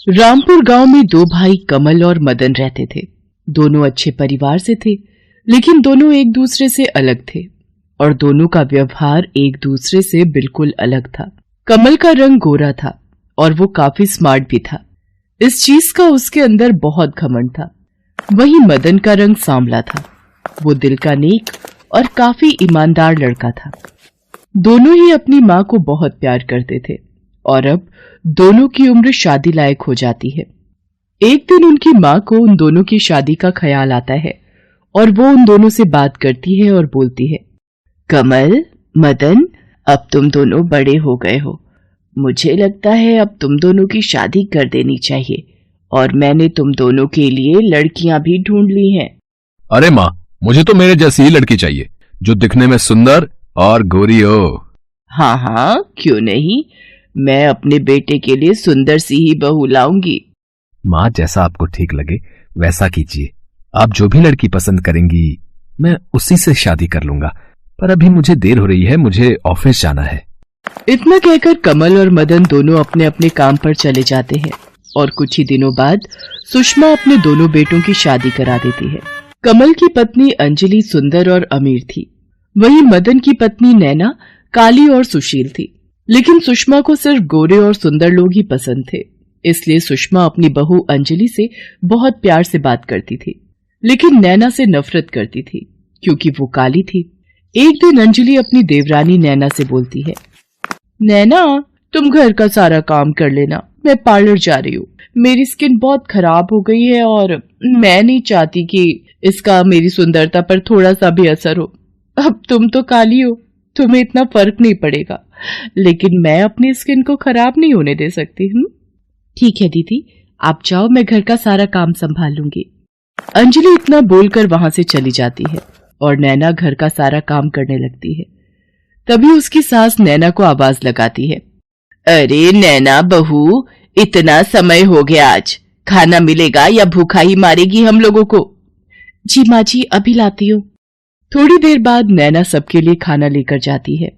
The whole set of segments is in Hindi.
रामपुर गांव में दो भाई कमल और मदन रहते थे। दोनों अच्छे परिवार से थे, लेकिन दोनों एक दूसरे से अलग थे और दोनों का व्यवहार एक दूसरे से बिल्कुल अलग था। कमल का रंग गोरा था और वो काफी स्मार्ट भी था। इस चीज का उसके अंदर बहुत घमंड था। वहीं मदन का रंग सांवला था। वो दिल का नेक और काफी ईमानदार लड़का था। दोनों ही अपनी माँ को बहुत प्यार करते थे और अब दोनों की उम्र शादी लायक हो जाती है। एक दिन उनकी माँ को उन दोनों की शादी का ख्याल आता है और वो उन दोनों से बात करती है और बोलती है, कमल, मदन, अब तुम दोनों बड़े हो गए हो। मुझे लगता है अब तुम दोनों की शादी कर देनी चाहिए और मैंने तुम दोनों के लिए लड़कियां भी ढूंढ ली हैं। अरे माँ, मुझे तो मेरे जैसी ही लड़की चाहिए, जो दिखने में सुंदर और गोरी हो। हाँ हाँ, क्यों नहीं, मैं अपने बेटे के लिए सुंदर सी ही बहू लाऊंगी। माँ, जैसा आपको ठीक लगे वैसा कीजिए। आप जो भी लड़की पसंद करेंगी मैं उसी से शादी कर लूंगा, पर अभी मुझे देर हो रही है, मुझे ऑफिस जाना है। इतना कहकर कमल और मदन दोनों अपने अपने काम पर चले जाते हैं और कुछ ही दिनों बाद सुषमा अपने दोनों बेटों की शादी करा देती है। कमल की पत्नी अंजलि सुंदर और अमीर थी, वहीं मदन की पत्नी नैना काली और सुशील थी। लेकिन सुषमा को सिर्फ गोरे और सुंदर लोग ही पसंद थे, इसलिए सुषमा अपनी बहू अंजलि से बहुत प्यार से बात करती थी, लेकिन नैना से नफरत करती थी क्योंकि वो काली थी। एक दिन अंजलि अपनी देवरानी नैना से बोलती है, नैना, तुम घर का सारा काम कर लेना, मैं पार्लर जा रही हूँ। मेरी स्किन बहुत खराब हो गई है और मैं नहीं चाहती कि इसका मेरी सुंदरता पर थोड़ा सा भी असर हो। अब तुम तो काली हो, तुम्हें इतना फर्क नहीं पड़ेगा, लेकिन मैं अपनी स्किन को खराब नहीं होने दे सकती। ठीक है दीदी, आप जाओ, मैं घर का सारा काम संभाल लूंगी। अंजलि इतना बोलकर वहां से चली जाती है और नैना घर का सारा काम करने लगती है। तभी उसकी सास नैना को आवाज लगाती है, अरे नैना बहू, इतना समय हो गया, आज खाना मिलेगा या भूखा ही मारेगी हम लोगों को? जी माँ जी, अभी लाती हूँ। थोड़ी देर बाद नैना सबके लिए खाना लेकर जाती है।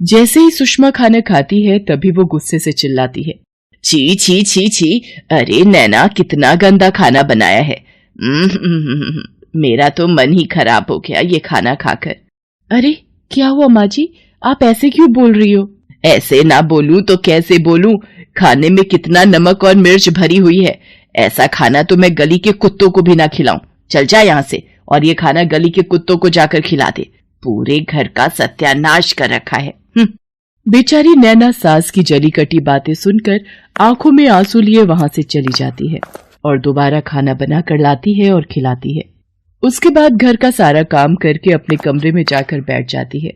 जैसे ही सुषमा खाना खाती है तभी वो गुस्से से चिल्लाती है, छी छी छी छी, अरे नैना, कितना गंदा खाना बनाया है। मेरा तो मन ही खराब हो गया ये खाना खाकर। अरे क्या हुआ माँ जी, आप ऐसे क्यों बोल रही हो? ऐसे ना बोलूं तो कैसे बोलूं, खाने में कितना नमक और मिर्च भरी हुई है। ऐसा खाना तो मैं गली के कुत्तों को भी ना खिलाऊं। चल जा यहाँ से और ये खाना गली के कुत्तों को जाकर खिला दे। पूरे घर का सत्यानाश कर रखा है। बेचारी नैना सास की जली कटी बातें सुनकर आंखों में आंसू लिए वहां से चली जाती है और दोबारा खाना बनाकर लाती है और खिलाती है। उसके बाद घर का सारा काम करके अपने कमरे में जाकर बैठ जाती है।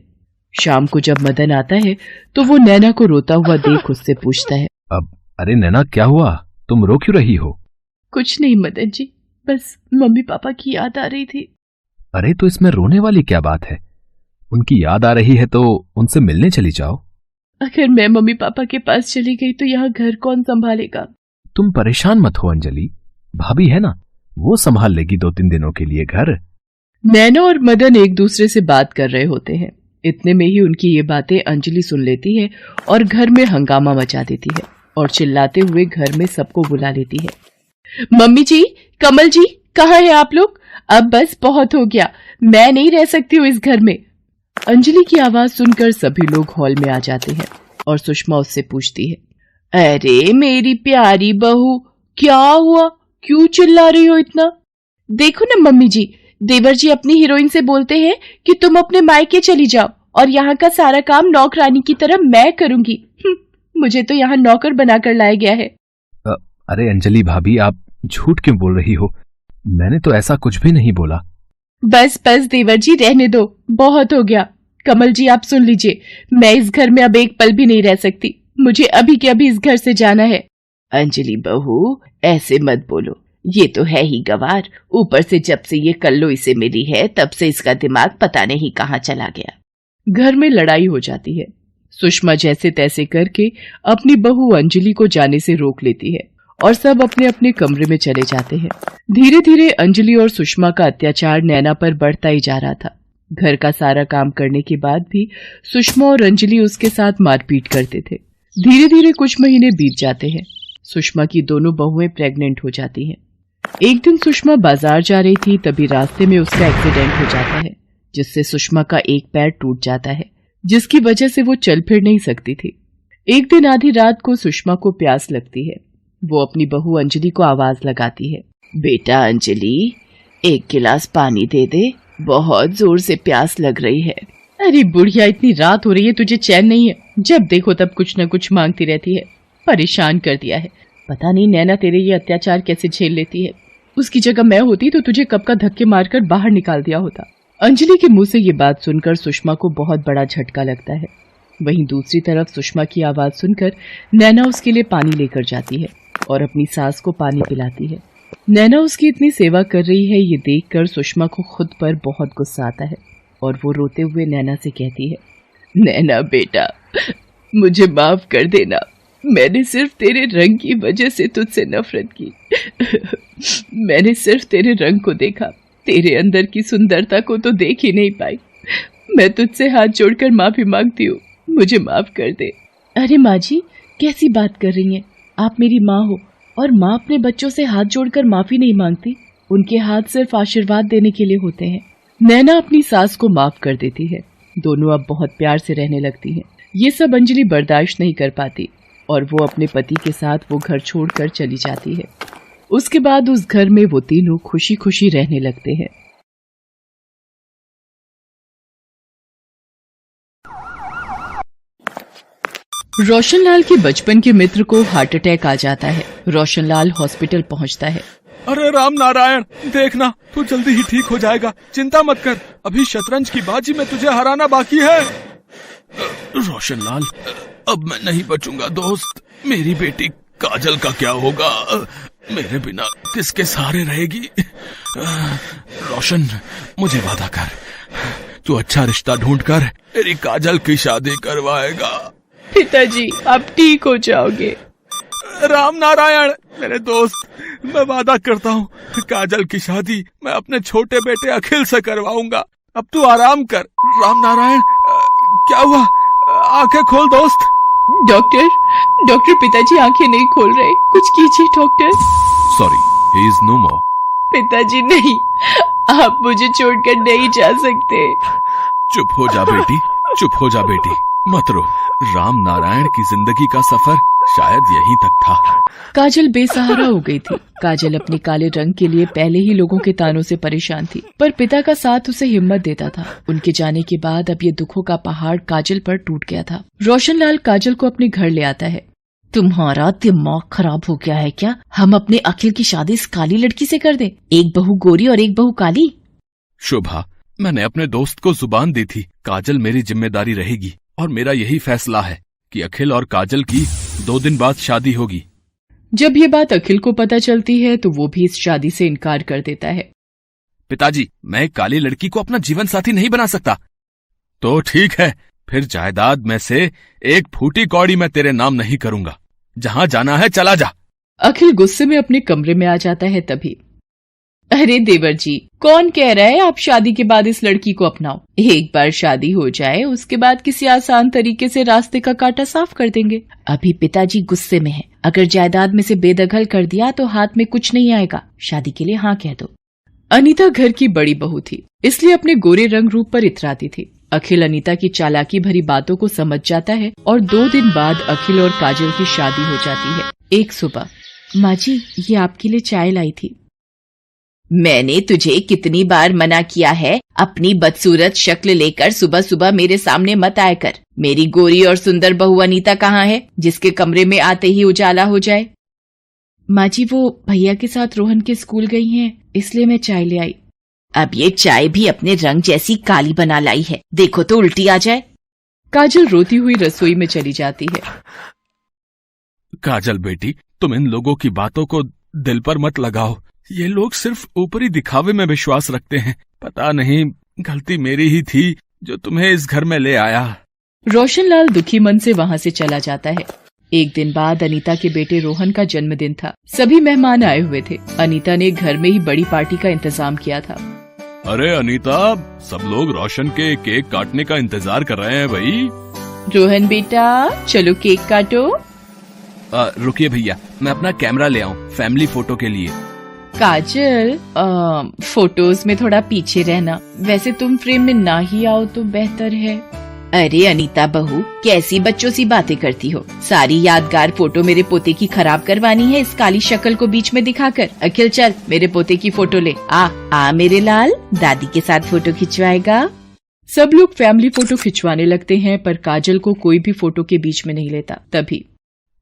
शाम को जब मदन आता है तो वो नैना को रोता हुआ देख उससे पूछता है, अब अरे नैना, क्या हुआ, तुम रो क्यों रही हो? कुछ नहीं मदन जी, बस मम्मी पापा की याद आ रही थी। अरे तो इसमें रोने वाली क्या बात है? उनकी याद आ रही है तो उनसे मिलने चली जाओ। अगर मैं मम्मी पापा के पास चली गई तो यहाँ घर कौन संभालेगा? तुम परेशान मत हो अंजलि, भाभी है ना, वो संभाल लेगी 2-3 दिनों के लिए घर। नैना और मदन एक दूसरे से बात कर रहे होते हैं। इतने में ही उनकी ये बातें अंजलि सुन लेती है और घर में हंगामा मचा देती है और चिल्लाते हुए घर में सबको बुला लेती है, मम्मी जी, कमल जी, कहाँ है आप लोग? अब बस बहुत हो गया, मैं नहीं रह सकती हूँ इस घर में। अंजलि की आवाज सुनकर सभी लोग हॉल में आ जाते हैं और सुषमा उससे पूछती है, अरे मेरी प्यारी बहू, क्या हुआ, क्यों चिल्ला रही हो इतना? देखो ना मम्मी जी, देवर जी अपनी हीरोइन से बोलते हैं कि तुम अपने मायके चली जाओ और यहाँ का सारा काम नौकरानी की तरह मैं करूंगी। मुझे तो यहाँ नौकर बनाकर लाया गया है। अरे अंजलि भाभी, आप झूठ क्यों बोल रही हो? मैंने तो ऐसा कुछ भी नहीं बोला। बस बस देवर जी, रहने दो, बहुत हो गया। कमल जी आप सुन लीजिए, मैं इस घर में अब एक पल भी नहीं रह सकती, मुझे अभी के अभी इस घर से जाना है। अंजलि बहू, ऐसे मत बोलो, ये तो है ही गवार, ऊपर से जब से ये कल्लो इसे मिली है तब से इसका दिमाग पता नहीं कहाँ चला गया। घर में लड़ाई हो जाती है। सुषमा जैसे तैसे करके अपनी बहू अंजलि को जाने से रोक लेती है और सब अपने अपने कमरे में चले जाते हैं। धीरे धीरे अंजलि और सुषमा का अत्याचार नैना पर बढ़ता ही जा रहा था। घर का सारा काम करने के बाद भी सुषमा और अंजलि उसके साथ मारपीट करते थे। धीरे धीरे कुछ महीने बीत जाते हैं। सुषमा की दोनों बहुएं प्रेग्नेंट हो जाती हैं। एक दिन सुषमा बाजार जा रही थी, तभी रास्ते में उसका एक्सीडेंट हो जाता है, जिससे सुषमा का एक पैर टूट जाता है, जिसकी वजह से वो चल फिर नहीं सकती थी। एक दिन आधी रात को सुषमा को प्यास लगती है। वो अपनी बहू अंजलि को आवाज लगाती है, बेटा अंजलि, एक गिलास पानी दे दे, बहुत जोर से प्यास लग रही है। अरे बुढ़िया, इतनी रात हो रही है, तुझे चैन नहीं है? जब देखो तब कुछ न कुछ मांगती रहती है, परेशान कर दिया है। पता नहीं नैना तेरे ये अत्याचार कैसे झेल लेती है। उसकी जगह मैं होती तो तुझे कब का धक्के मारकर बाहर निकाल दिया होता। अंजलि के मुंह से ये बात सुनकर सुषमा को बहुत बड़ा झटका लगता है। वहीं दूसरी तरफ सुषमा की आवाज सुनकर नैना उसके लिए पानी लेकर जाती है और अपनी सास को पानी पिलाती है। नैना उसकी इतनी सेवा कर रही है, ये देखकर सुषमा को खुद पर बहुत गुस्सा आता है और वो रोते हुए नैना से कहती है, नैना बेटा, मुझे माफ कर देना, मैंने सिर्फ तेरे रंग की वजह से तुझसे नफरत की। मैंने सिर्फ तेरे रंग को देखा, तेरे अंदर की सुंदरता को तो देख ही नहीं पाई। मैं तुझसे हाथ जोड़कर माफी मांगती हूँ, मुझे माफ कर दे। अरे माँ जी, कैसी बात कर रही हैं? आप मेरी माँ हो और माँ अपने बच्चों से हाथ जोड़कर माफी नहीं मांगती, उनके हाथ सिर्फ आशीर्वाद देने के लिए होते हैं। नैना अपनी सास को माफ कर देती है। दोनों अब बहुत प्यार से रहने लगती हैं। ये सब अंजलि बर्दाश्त नहीं कर पाती और वो अपने पति के साथ वो घर छोड़कर चली जाती है। उसके बाद उस घर में वो तीनों खुशी खुशी रहने लगते हैं। रोशनलाल के बचपन के मित्र को हार्ट अटैक आ जाता है। रोशनलाल हॉस्पिटल पहुंचता है। अरे राम नारायण, देखना तू जल्दी ही ठीक हो जाएगा, चिंता मत कर, अभी शतरंज की बाजी में तुझे हराना बाकी है। रोशनलाल, अब मैं नहीं बचूंगा दोस्त। मेरी बेटी काजल का क्या होगा? मेरे बिना किसके सहारे रहेगी? रोशन, मुझे वादा कर, तू अच्छा रिश्ता ढूंढकर मेरी काजल की शादी करवाएगा। पिताजी, आप ठीक हो जाओगे। राम नारायण मेरे दोस्त, मैं वादा करता हूँ, काजल की शादी मैं अपने छोटे बेटे अखिल से करवाऊंगा। अब तू आराम कर। राम नारायण, क्या हुआ? आंखें खोल दोस्त। डॉक्टर, डॉक्टर, पिताजी आंखें नहीं खोल रहे, कुछ कीजिए doctor. Sorry, he is no more. पिताजी नहीं, आप मुझे छोड़कर नहीं जा सकते। चुप हो जा बेटी, चुप हो जा बेटी, मत रो। राम नारायण की जिंदगी का सफर शायद यहीं तक था। काजल बेसहारा हो गई थी। काजल अपने काले रंग के लिए पहले ही लोगों के तानों से परेशान थी, पर पिता का साथ उसे हिम्मत देता था। उनके जाने के बाद अब ये दुखों का पहाड़ काजल पर टूट गया था। रोशनलाल काजल को अपने घर ले आता है। तुम्हारा दिमाग खराब हो गया है क्या? हम अपने अखिल की शादी इस काली लड़की से कर दें? एक बहू गोरी और एक बहू काली। शोभा, मैंने अपने दोस्त को जुबान दी थी, काजल मेरी जिम्मेदारी रहेगी और मेरा यही फैसला है कि अखिल और काजल की 2 दिन बाद शादी होगी। जब ये बात अखिल को पता चलती है तो वो भी इस शादी से इनकार कर देता है। पिताजी, मैं एक काली लड़की को अपना जीवन साथी नहीं बना सकता। तो ठीक है, फिर जायदाद में से एक फूटी कौड़ी मैं तेरे नाम नहीं करूंगा। जहां जाना है चला जा। अखिल गुस्से में अपने कमरे में आ जाता है। तभी, अरे देवर जी, कौन कह रहा है आप शादी के बाद इस लड़की को अपनाओ? एक बार शादी हो जाए, उसके बाद किसी आसान तरीके से रास्ते का कांटा साफ कर देंगे। अभी पिताजी गुस्से में हैं। अगर जायदाद में से बेदखल कर दिया तो हाथ में कुछ नहीं आएगा। शादी के लिए हाँ कह दो। अनीता घर की बड़ी बहू थी, इसलिए अपने गोरे रंग रूप पर इतराती थी। अखिल अनीता की चालाकी भरी बातों को समझ जाता है और 2 दिन बाद अखिल और काजल की शादी हो जाती है। एक सुबह, माँ जी, ये आपके लिए चाय लाई थी। मैंने तुझे कितनी बार मना किया है, अपनी बदसूरत शक्ल लेकर सुबह सुबह मेरे सामने मत आया कर। मेरी गोरी और सुंदर बहू अनीता कहाँ है, जिसके कमरे में आते ही उजाला हो जाए? माँ जी, वो भैया के साथ रोहन के स्कूल गई हैं, इसलिए मैं चाय ले आई। अब ये चाय भी अपने रंग जैसी काली बना लाई है, देखो तो उल्टी आ जाए। काजल रोती हुई रसोई में चली जाती है। काजल बेटी, तुम इन लोगों की बातों को दिल पर मत लगाओ। ये लोग सिर्फ ऊपरी दिखावे में विश्वास रखते हैं। पता नहीं, गलती मेरी ही थी जो तुम्हें इस घर में ले आया। रोशनलाल दुखी मन से वहाँ से चला जाता है। एक दिन बाद अनीता के बेटे रोहन का जन्मदिन था। सभी मेहमान आए हुए थे। अनीता ने घर में ही बड़ी पार्टी का इंतजाम किया था। अरे अनीता, सब लोग रोशन के केक काटने का इंतजार कर रहे हैं भाई। रोहन बेटा, चलो केक काटो। रुकिए भैया, मैं अपना कैमरा ले आऊं फैमिली फोटो के लिए। काजल, फोटोज में थोड़ा पीछे रहना। वैसे तुम फ्रेम में ना ही आओ तो बेहतर है। अरे अनीता बहू, कैसी बच्चों सी बातें करती हो। सारी यादगार फोटो मेरे पोते की खराब करवानी है इस काली शक्ल को बीच में दिखाकर। अखिल चल मेरे पोते की फोटो ले आ मेरे लाल, दादी के साथ फोटो खिंचवाएगा। सब लोग फैमिली फोटो खिंचवाने लगते हैं, पर काजल को कोई भी फोटो के बीच में नहीं लेता। तभी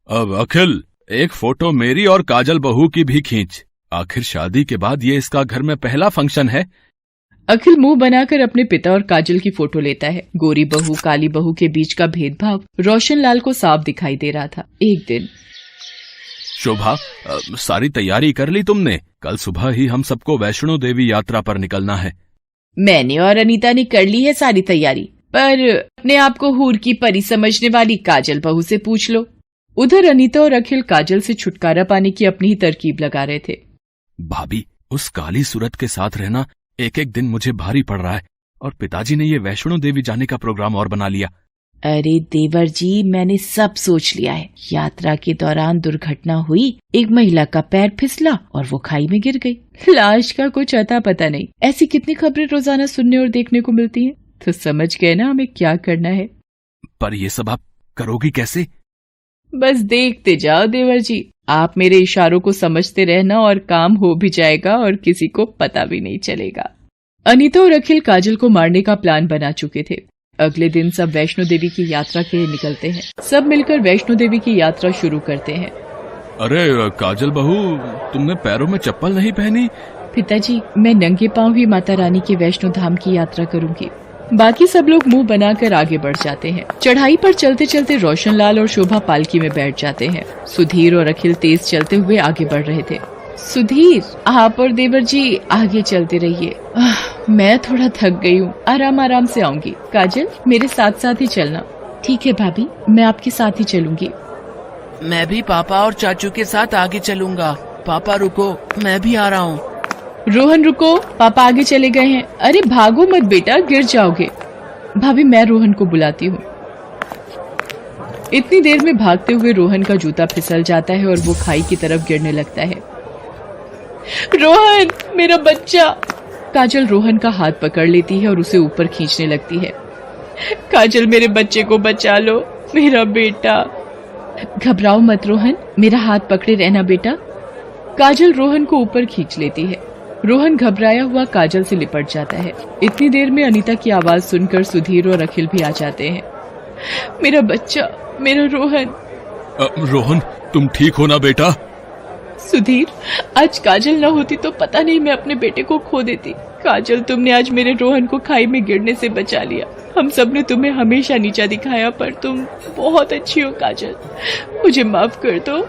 अब अखिल, एक फोटो मेरी और काजल बहू की भी खींच। आखिर शादी के बाद ये इसका घर में पहला फंक्शन है। अखिल मुंह बनाकर अपने पिता और काजल की फोटो लेता है। गोरी बहू काली बहू के बीच का भेदभाव रोशन लाल को साफ दिखाई दे रहा था। एक दिन, शोभा, सारी तैयारी कर ली तुमने? कल सुबह ही हम सबको वैष्णो देवी यात्रा पर निकलना है। मैंने और अनीता ने कर ली है सारी तैयारी, पर अपने आप को हूर की परी समझने वाली काजल बहू से पूछ लो। उधर अनीता और अखिल काजल से छुटकारा पाने की अपनी ही तरकीब लगा रहे थे। भाभी, उस काली सूरत के साथ रहना एक एक दिन मुझे भारी पड़ रहा है, और पिताजी ने ये वैष्णो देवी जाने का प्रोग्राम और बना लिया। अरे देवर जी, मैंने सब सोच लिया है। यात्रा के दौरान दुर्घटना हुई, एक महिला का पैर फिसला और वो खाई में गिर गई। लाश का कुछ अता पता नहीं। ऐसी कितनी खबरें रोजाना सुनने और देखने को मिलती हैं, तो समझ गए ना हमें क्या करना है। पर ये सब आप करोगी कैसे? बस देखते जाओ देवर जी, आप मेरे इशारों को समझते रहना और काम हो भी जाएगा और किसी को पता भी नहीं चलेगा। अनीता और अखिल काजल को मारने का प्लान बना चुके थे। अगले दिन सब वैष्णो देवी की यात्रा के लिए निकलते हैं। सब मिलकर वैष्णो देवी की यात्रा शुरू करते हैं। अरे काजल बहू, तुमने पैरों में चप्पल नहीं पहनी? पिताजी, मैं नंगे पांव ही माता रानी के वैष्णो धाम की यात्रा करूंगी। बाकी सब लोग मुंह बनाकर आगे बढ़ जाते हैं। चढ़ाई पर चलते चलते रोशन लाल और शोभा पालकी में बैठ जाते हैं। सुधीर और अखिल तेज चलते हुए आगे बढ़ रहे थे। सुधीर, आप और देवर जी आगे चलते रहिए। मैं थोड़ा थक गई हूँ, आराम आराम से आऊंगी। काजल, मेरे साथ साथ ही चलना। ठीक है भाभी, मैं आपके साथ ही चलूंगी। मैं भी पापा और चाचू के साथ आगे चलूंगा। पापा रुको, मैं भी आ रहा हूँ। रोहन रुको, पापा आगे चले गए हैं। अरे भागो मत बेटा, गिर जाओगे। भाभी, मैं रोहन को बुलाती हूँ। इतनी देर में भागते हुए रोहन का जूता फिसल जाता है और वो खाई की तरफ गिरने लगता है। रोहन, मेरा बच्चा। काजल रोहन का हाथ पकड़ लेती है और उसे ऊपर खींचने लगती है। काजल, मेरे बच्चे को बचा लो, मेरा बेटा। घबराओ मत रोहन, मेरा हाथ पकड़े रहना बेटा। काजल रोहन को ऊपर खींच लेती है। रोहन घबराया हुआ काजल से लिपट जाता है। इतनी देर में अनीता की आवाज सुनकर सुधीर और अखिल भी आ जाते हैं। मेरा बच्चा, मेरा रोहन। रोहन, तुम ठीक हो ना बेटा? सुधीर, आज काजल न होती तो पता नहीं मैं अपने बेटे को खो देती। काजल, तुमने आज मेरे रोहन को खाई में गिरने से बचा लिया। हम सब ने तुम्हें हमेशा नीचा दिखाया, पर तुम बहुत अच्छी हो काजल, मुझे माफ कर दो।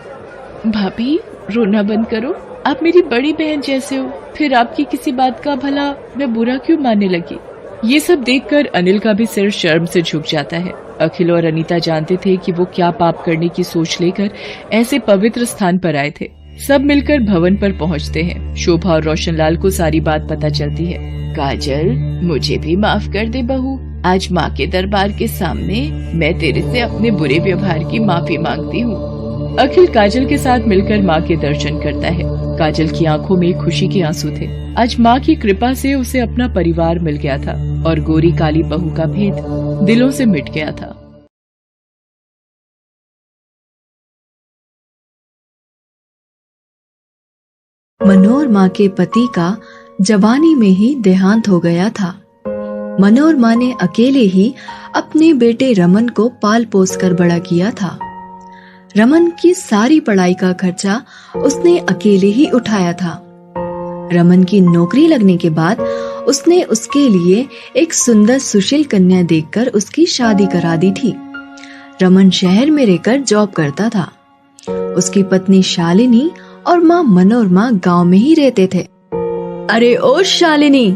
भाभी, रोना बंद करो, आप मेरी बड़ी बहन जैसे हो, फिर आपकी किसी बात का भला मैं बुरा क्यों मानने लगी। ये सब देखकर अनिल का भी सिर शर्म से झुक जाता है। अखिल और अनीता जानते थे कि वो क्या पाप करने की सोच लेकर ऐसे पवित्र स्थान पर आए थे। सब मिलकर भवन पर पहुंचते हैं। शोभा और रोशन लाल को सारी बात पता चलती है। काजल, मुझे भी माफ कर दे बहू। आज माँ के दरबार के सामने मैं तेरे से अपने बुरे व्यवहार की माफी मांगती हूँ। अखिल काजल के साथ मिलकर माँ के दर्शन करता है। काजल की आंखों में खुशी के आंसू थे। आज माँ की कृपा से उसे अपना परिवार मिल गया था और गोरी काली बहू का भेद दिलों से मिट गया था। मनोरमा के पति का जवानी में ही देहांत हो गया था। मनोरमा ने अकेले ही अपने बेटे रमन को पाल पोस कर बड़ा किया था। रमन की सारी पढ़ाई का खर्चा उसने अकेले ही उठाया था। रमन की नौकरी लगने के बाद उसने उसके लिए एक सुंदर सुशील कन्या देखकर उसकी शादी करा दी थी। रमन शहर में रहकर जॉब करता था। उसकी पत्नी शालिनी और माँ मनोरमा गांव में ही रहते थे। अरे ओ शालिनी,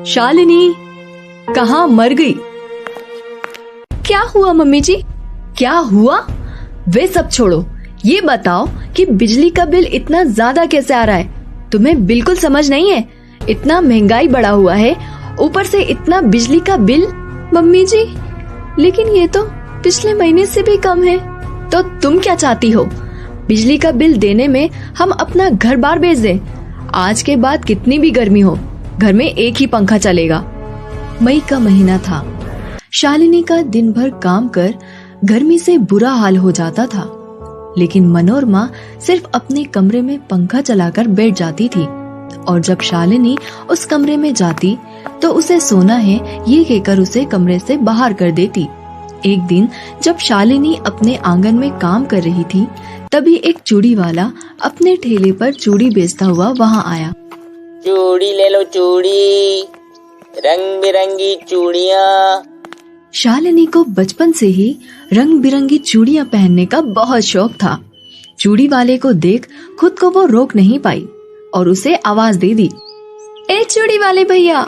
शालिनी कहाँ मर गई? क्या हुआ मम्मी जी? क्या हुआ? वे सब छोड़ो, ये बताओ कि बिजली का बिल इतना ज्यादा कैसे आ रहा है? तुम्हें बिल्कुल समझ नहीं है? इतना महंगाई बढ़ा हुआ है, ऊपर से इतना बिजली का बिल। मम्मी जी, लेकिन ये तो पिछले महीने से भी कम है। तो तुम क्या चाहती हो? बिजली का बिल देने में हम अपना घर बार बेच दें? आज के बाद कितनी भी गर्मी हो, घर में एक ही पंखा चलेगा। मई का महीना था। शालिनी का दिन भर काम कर गर्मी से बुरा हाल हो जाता था, लेकिन मनोरमा सिर्फ अपने कमरे में पंखा चलाकर बैठ जाती थी। और जब शालिनी उस कमरे में जाती तो उसे सोना है ये कहकर उसे कमरे से बाहर कर देती। एक दिन जब शालिनी अपने आंगन में काम कर रही थी, तभी एक चूड़ी वाला अपने ठेले पर चूड़ी बेचता हुआ वहां आया। चूड़ी ले लो चूड़ी, रंग बिरंगी चूड़ियाँ। शालिनी को बचपन से ही रंग बिरंगी चूड़ियाँ पहनने का बहुत शौक था। चूड़ी वाले को देख खुद को वो रोक नहीं पाई और उसे आवाज दे दी, ए चूड़ी वाले भैया,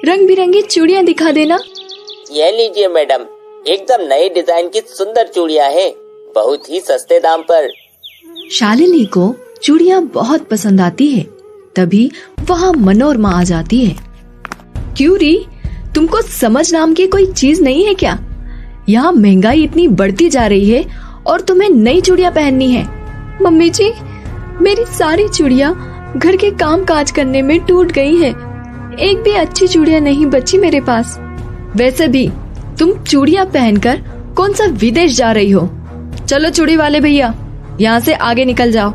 रंग बिरंगी चूड़ियाँ दिखा देना। ये लीजिए मैडम, एकदम नए डिजाइन की सुंदर चूड़ियाँ हैं, बहुत ही सस्ते दाम पर। शालिनी को चूड़ियाँ बहुत पसंद आती है। तभी वहाँ मनोरमा आ जाती है। क्यों री, तुमको समझ नाम की कोई चीज नहीं है क्या? यहाँ महंगाई इतनी बढ़ती जा रही है और तुम्हें नई चूड़ियाँ पहननी है। मम्मी जी, मेरी सारी चूड़ियाँ घर के काम काज करने में टूट गई हैं। एक भी अच्छी चूड़ियाँ नहीं बची मेरे पास। वैसे भी तुम चूड़ियाँ पहनकर कौन सा विदेश जा रही हो? चलो चूड़ी वाले भैया, यहाँ से आगे निकल जाओ।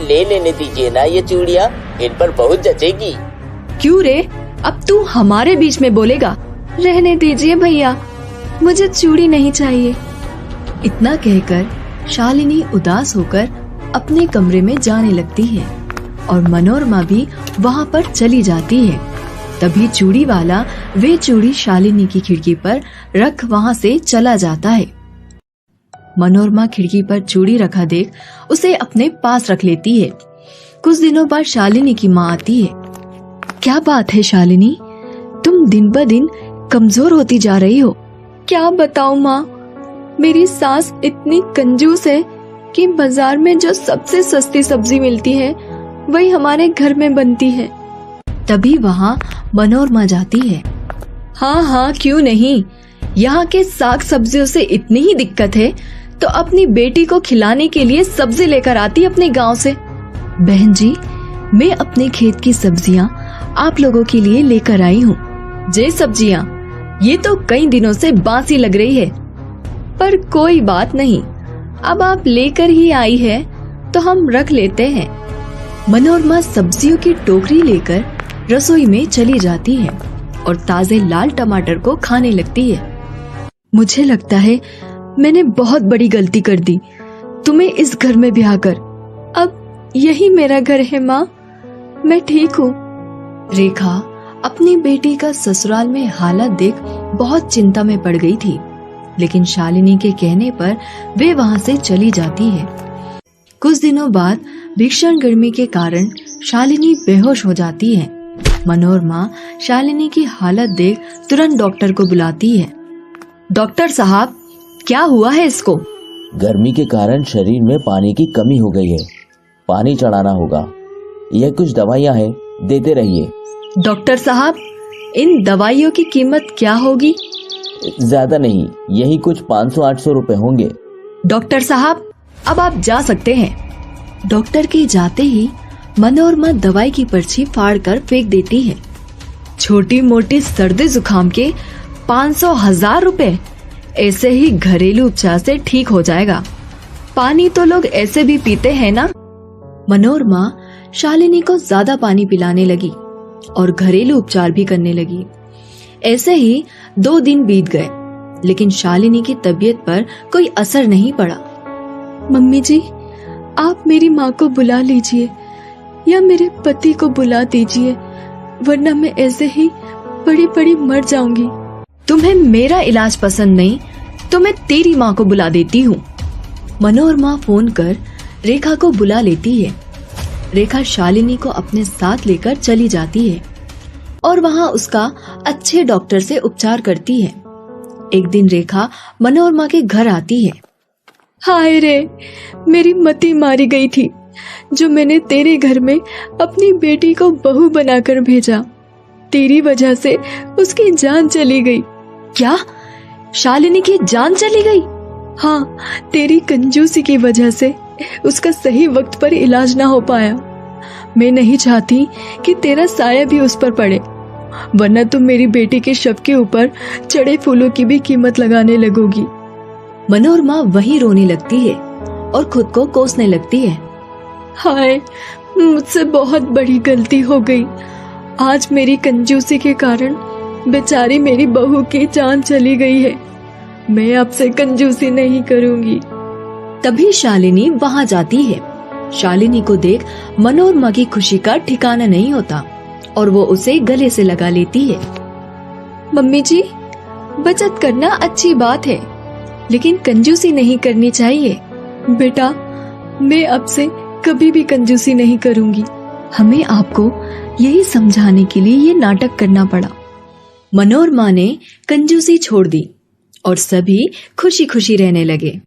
ले लेने दीजिए ना ये चूड़ियाँ, इन पर बहुत जचेगी। क्यों रे, अब तू हमारे बीच में बोलेगा? रहने दीजिए भैया, मुझे चूड़ी नहीं चाहिए। इतना कहकर शालिनी उदास होकर अपने कमरे में जाने लगती है और मनोरमा भी वहाँ पर चली जाती है। तभी चूड़ी वाला वे चूड़ी शालिनी की खिड़की पर रख वहाँ से चला जाता है। मनोरमा खिड़की पर चूड़ी रखा देख उसे अपने पास रख लेती है। कुछ दिनों बाद शालिनी की माँ आती है। क्या बात है शालिनी, तुम दिन ब दिन कमजोर होती जा रही हो। क्या बताऊं माँ, मेरी सास इतनी कंजूस है कि बाजार में जो सबसे सस्ती सब्जी मिलती है वही हमारे घर में बनती है। तभी वहाँ मनोरमा जाती है। हाँ हाँ, क्यों नहीं, यहाँ के साग सब्जियों से इतनी ही दिक्कत है तो अपनी बेटी को खिलाने के लिए सब्जी लेकर आती अपने गांव से। बहन जी, मैं अपने खेत की सब्जियाँ आप लोगों के लिए लेकर आई हूँ। जे सब्जियाँ, ये तो कई दिनों से बासी लग रही है, पर कोई बात नहीं, अब आप लेकर ही आई है तो हम रख लेते हैं। मनोरमा सब्जियों की टोकरी लेकर रसोई में चली जाती है और ताजे लाल टमाटर को खाने लगती है। मुझे लगता है मैंने बहुत बड़ी गलती कर दी तुम्हें इस घर में ब्याह कर। अब यही मेरा घर है माँ, मैं ठीक हूँ। रेखा अपनी बेटी का ससुराल में हालत देख बहुत चिंता में पड़ गई थी, लेकिन शालिनी के कहने पर वे वहाँ से चली जाती है। कुछ दिनों बाद भीषण गर्मी के कारण शालिनी बेहोश हो जाती है। मनोरमा शालिनी की हालत देख तुरंत डॉक्टर को बुलाती है। डॉक्टर साहब, क्या हुआ है इसको? गर्मी के कारण शरीर में पानी की कमी हो गई है, पानी चढ़ाना होगा। यह कुछ दवाइयाँ हैं, देते रहिए। डॉक्टर साहब, इन दवाइयों की कीमत क्या होगी? ज्यादा नहीं, यही कुछ 500-800 रुपए होंगे। डॉक्टर साहब, अब आप जा सकते हैं। डॉक्टर के जाते ही मनोरमा दवाई की पर्ची फाड़ कर फेंक देती है। छोटी मोटी सर्दी जुकाम के 500,000 रुपए, ऐसे ही घरेलू उपचार से ठीक हो जाएगा। पानी तो लोग ऐसे भी पीते हैं ना। मनोरमा शालिनी को ज्यादा पानी पिलाने लगी और घरेलू उपचार भी करने लगी। ऐसे ही 2 दिन बीत गए, लेकिन शालिनी की तबीयत पर कोई असर नहीं पड़ा। मम्मी जी, आप मेरी माँ को बुला लीजिए या मेरे पति को बुला दीजिए, वरना मैं ऐसे ही बड़ी बड़ी मर जाऊंगी। तुम्हें मेरा इलाज पसंद नहीं तो मैं तेरी माँ को बुला देती हूँ। मनोरमा फोन कर रेखा को बुला लेती है। रेखा शालिनी को अपने साथ लेकर चली जाती है और वहाँ उसका अच्छे डॉक्टर से उपचार करती है। एक दिन रेखा मनोरमा के घर आती है। हाय रे, मेरी मती मारी गई थी जो मैंने तेरे घर में अपनी बेटी को बहू बनाकर भेजा। तेरी वजह से उसकी जान चली गई। क्या? शालिनी की जान चली गई? हाँ, तेरी कंजूसी की वजह से उसका सही वक्त पर इलाज ना हो पाया। मैं नहीं चाहती कि तेरा साया भी उस पर पड़े, वरना तुम मेरी बेटी के शव के ऊपर चढ़े फूलों की भी कीमत लगाने लगोगी। मनोरमा वहीं रोने लगती है और खुद को कोसने लगती है। हाय, मुझसे बहुत बड़ी गलती हो गई। आज मेरी कंजूसी के कारण बेचारी मेरी बहू की जान चली गई है। मैं आपसे कंजूसी नहीं करूंगी। तभी शालिनी वहां जाती है। शालिनी को देख मनोरमा की खुशी का ठिकाना नहीं होता और वो उसे गले से लगा लेती है। मम्मी जी, बचत करना अच्छी बात है, लेकिन कंजूसी नहीं करनी चाहिए। बेटा, मैं अब से कभी भी कंजूसी नहीं करूंगी। हमें आपको यही समझाने के लिए ये नाटक करना पड़ा। मनोरमा ने कंजूसी छोड़ दी और सभी खुशी खुशी रहने लगे।